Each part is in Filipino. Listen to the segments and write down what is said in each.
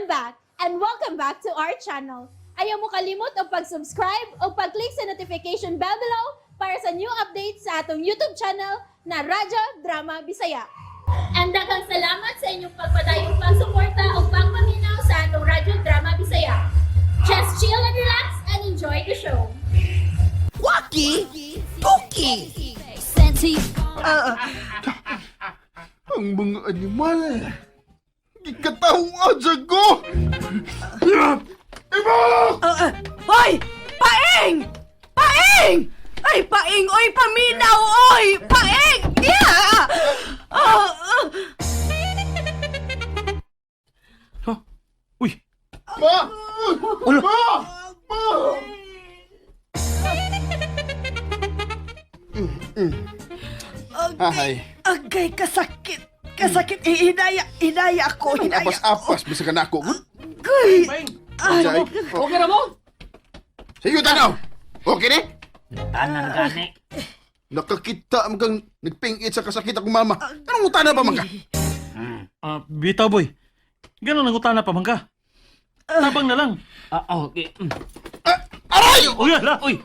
I'm back, and welcome back to our channel. Ayaw mo kalimot o pag-subscribe o pag-click sa notification bell below para sa new updates sa atong YouTube channel na Radyo Drama Bisaya. And daghang salamat sa inyong pagpadayong pagsuporta o pagpaminaw sa atong Radyo Drama Bisaya. Just chill and relax and enjoy the show. Waki! Tuki! Ang mga animal, gikatawang adya ko! Iba! Hoy! Paing! Paing! Ay, paing! Oy, paminaw! Oy! Paing! Yeah! Ha? Uy! Ma! Ulo! Ma! Ma! Ay, Agay, kasakit! Kasakit! Hinaya ako! ang Hinaya ako! apas-apas bisa ka na ako. Goy! Jay, Okay na mo? Sige, tanaw! Okay ni? Tanan gani. Nakakita mo kang nagpingit sa kasakit akong mama. Anong utana pa man ka? Bitaw boy. Ganun ang utana pa man ka. Tabang na lang. Okay. Aray! Uy, ala! Uy!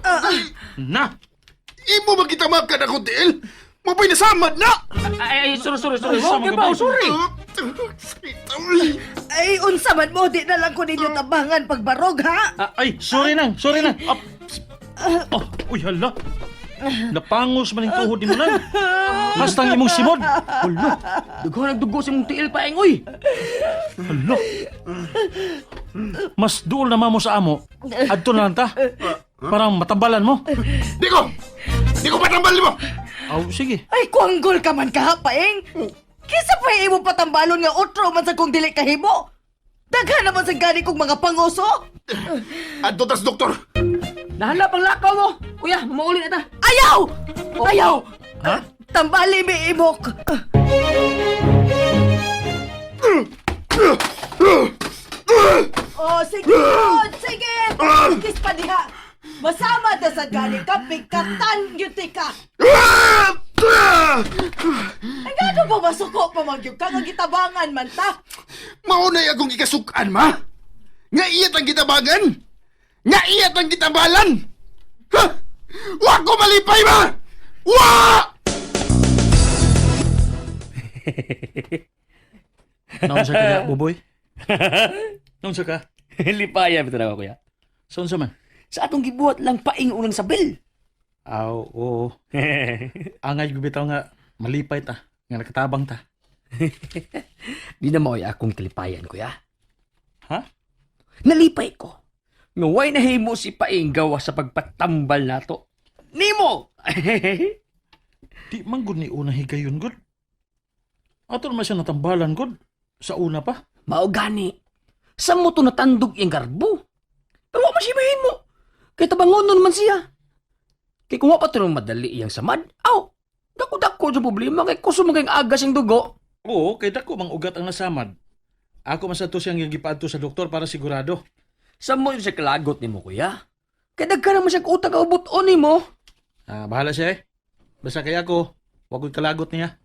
Na! Imo ba kita makan ako, Del? Mabay na samad na! Ay, sorry. Okay ba? Sorry. Ay, unsa man mo! Di na lang ko ninyo tabangan pagbarog, ha? Ay, sorry nang. Oh, uy, hala. Napangos man yung tuhod ni mo lang. Hastang imong simod. Hala. Dugo nagdugo si mong tiil paeng, uy. Hala. Mas duol na mamo sa amo. Adto na lang ta. Parang matambalan mo. Di ko patambal mo! Aw, sige. Ay, kuanggol ka man ka, paing! Kisa pa imo patambalon nga otro man sa kong dili kahimo! Daghan naman sa gani kong mga panguso! Adto tas, doktor! Nahala pang lakaw mo. Kuya, mauli na ta. Ayaw! Ayaw! Ha? Tambali mi imok! Oh, sige! Sige! Kis pa diha! Masama na sa gani ka, pikatan yuti ka! Ay, gano ba masuko pa magyug ka nga gitabangan man ta? Maunay akong ikasukan, ma! Nga iyat ang gitabagan! Nga iyat ang gitabalan! Ha? Wa ko malipay, ma! Wa! Naon sa ka, buboy? Naon sa ka? Lipayan bitaw ako, kuya. Saan sa man? Sa atong gibuhat lang paing unang sabil. Aw, oo. Angay gubitaw nga malipay ta. Nga nakatabang ta. Di na maoy akong kalipayan, kuya. Ha? Nalipay ko. Ngaway na himo si paing gawa sa pagpatambal nato. Nimo! Di man gud ni una higayon gud. Ato naman siya natambalan gud. Sa una pa. Mao gani. Sa mo to natandog yung garbo. Pero wa masibahin mo. Kay tabangon man siya. Kay kung wa pa to madali iyang samad. Aw, dako-dako sa problema kay kuso mo kayong agas yung dugo. Oo, kay dako mang ugat ang nasamad. Ako man sa to siyang gipaadto sa doktor para sigurado. Sa mo yun sa kalagot ni mo, kuya. Kay dagka naman siya utang kaubuton ni mo. Bahala siya eh. Basta kaya ko, wag ko'y kalagot niya.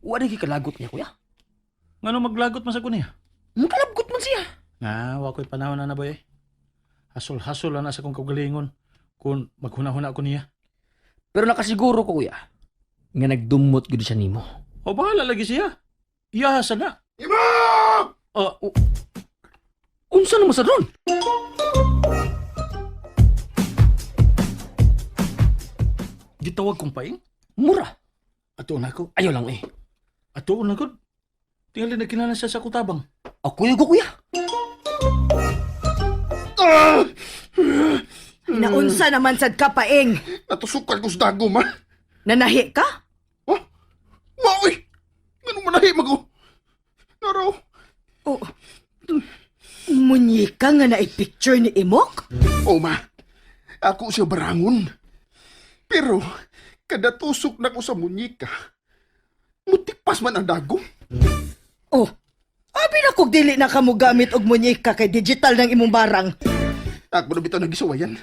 Wa na kalagot niya, kuya. Ngano maglagot man sa kunya? Magkalagot man siya. Wag ko'y panahon na boy. Hasol-hasol na sa kong kagalingon kung maghuna-huna ko niya. Pero nakasiguro ko, kuya, nga nagdumot gud siya nimo. O bahala lagi siya. Iyahasa na. Ima! Unsa naman sa ron? Gitawag kong paing. Mura. Ato na ko. Ayaw lang eh. Ato na ko. Tingali na kinala siya sa kutabang. Ako yung kuya. Naunsa naman sad ka, paing! Natusukan ko sa dago, ma! Nanahi ka? Oh? Maoy! Ganun manahi, mago! Naraw! Oh, munyika nga na i-picture ni Imok? Oh, ma! Ako siya barangon. Pero, kada tusok na ko sa munyika, mutipas man ang dago. Oh, abi na kog dili na kamo gamit og munyika kay digital ng imong barang. Ako na bitaw nagisuwayan.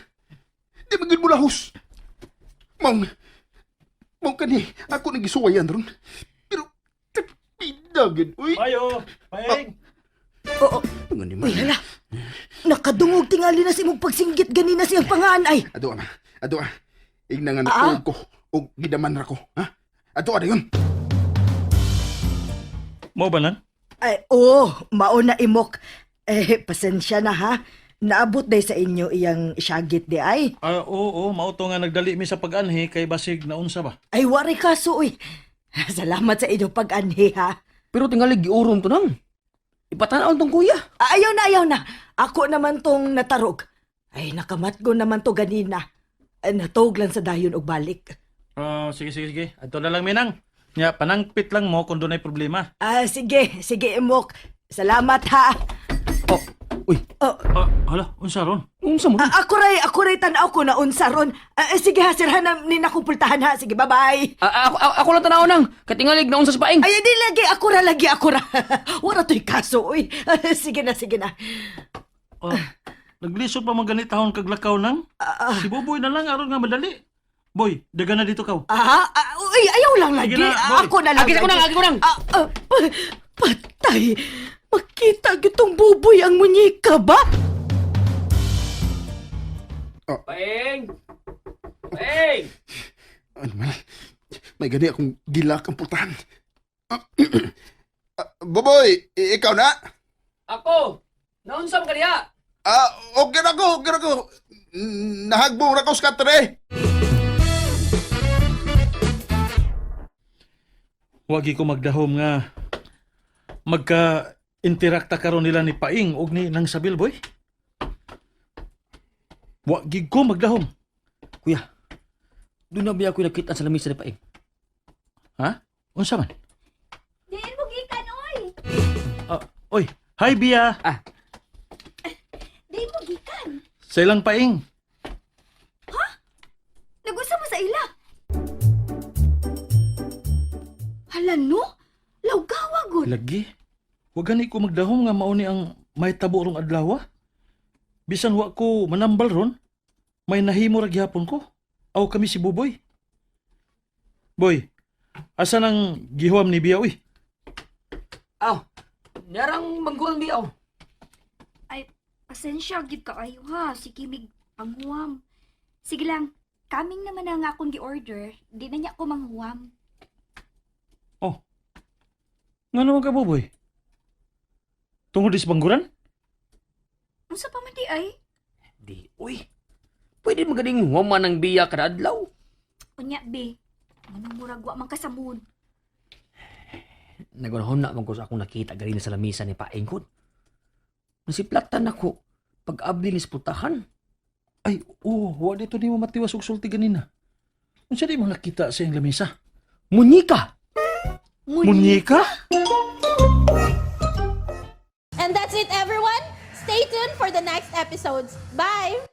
Di magin mo lahos. Mang kani, ako nagisuwayan ron. Pero, pinagin, uy. Payo! Paing! Oo. Nga ni man. Uy, hala. Nakadungog tingali na si mong pagsinggit ganina siyang panganay. Ato ama. Ato ah. Igna nga natuog ko. O gidaman ra ko. Ha? Ato ada yun. Mo ba nan? Ay, oo. Mauna imok. Pasensya na ha. Naabot day sa inyo iyang isyagit di ay. Oo, mauto nga nagdali mi sa pag-anhi kay basig naunsa ba? Ay, wari kaso uy. Salamat sa inyo pag-anhi ha. Pero tingali giuron to nang. Ipatanaw tong kuya. Ayaw na. Ako naman tong natarog. Ay, nakamatgo naman to ganina. Natog lang sa dayon og balik. Sige. Ato na lang minang. Nya panangpit lang mo kung doon ay problema. Sige, imok. Salamat ha. Oh, uy. Hala, unsa ron? Unsa mo? Ako ray tanaw ko na unsa ron. Sige ha, sirhan na ni nakupultahan ha. Sige, bye-bye. Ako lang tanaw nang. Katingalig na unsa sa paing. Ay, di lagi. Ako ra. Wala to'y kaso, uy. Sige na. Naglisod pa mga ganitahon kaglakaw nang? Si Boboy na lang aron nga madali. Boy, daga na dito kaw. Uy, ayaw lang lagi. Sige na, boy. Ako na lang. Agi ko nang. Patay. Makita gitong buboy ang munyika ba? Paing! Paing! Ano man? May gani akong gilak ang putahan. Boboy, ikaw na? Ako! Naunsam ka niya! Okay na ko. Nahagbong ra ko sa katre. Wagi ko magdahom nga magka-interakta karon nila ni Paing ug ni nang Sabil boy. Wagi ko magdahom. Kuya, doon na ba ako nakita sa lamisa ni Paing? Ha? Unsa man? Diin mo gikan, oy! Oy, hi Bia. Diin mo gikan. Sa ilang Paing. Nagusa mo sa ila. Hala no? Lawgawa gud. Lagi. Wa gani ko magdahom nga mao ni ang may tabo rong adlaw. Bisan wa ko manambal ron, may nahimo ra gihapon ko. Aw kami si Buboy. Boy, asa nang gihuam ni Bia uy? Aw, narang mangguang di aw. Ay, pasensya, gid ka kayo ha. Sige, mig panghuwam. Sige lang, kaming naman na nga akong gi-order. Di na niya ako manghuwam. Nga naman ka Buboy? Tungod is bangguran? Unsa pa man di ay? Di, uy. Pwede magaling human ng biya kada adlaw. Unya, be. Manong murag wa man kasamud. Nagunahon na man ko sa akong nakita gali sa lamisa ni Paing ko. Nasiplatan ako pag-abli ni putahan. Ay, wa dito ni mo matiwas og sulti ganina. Unsa di mo nakita sa iyang lamisa? Munyika! Munyeka? And that's it, everyone. Stay tuned for the next episodes. Bye!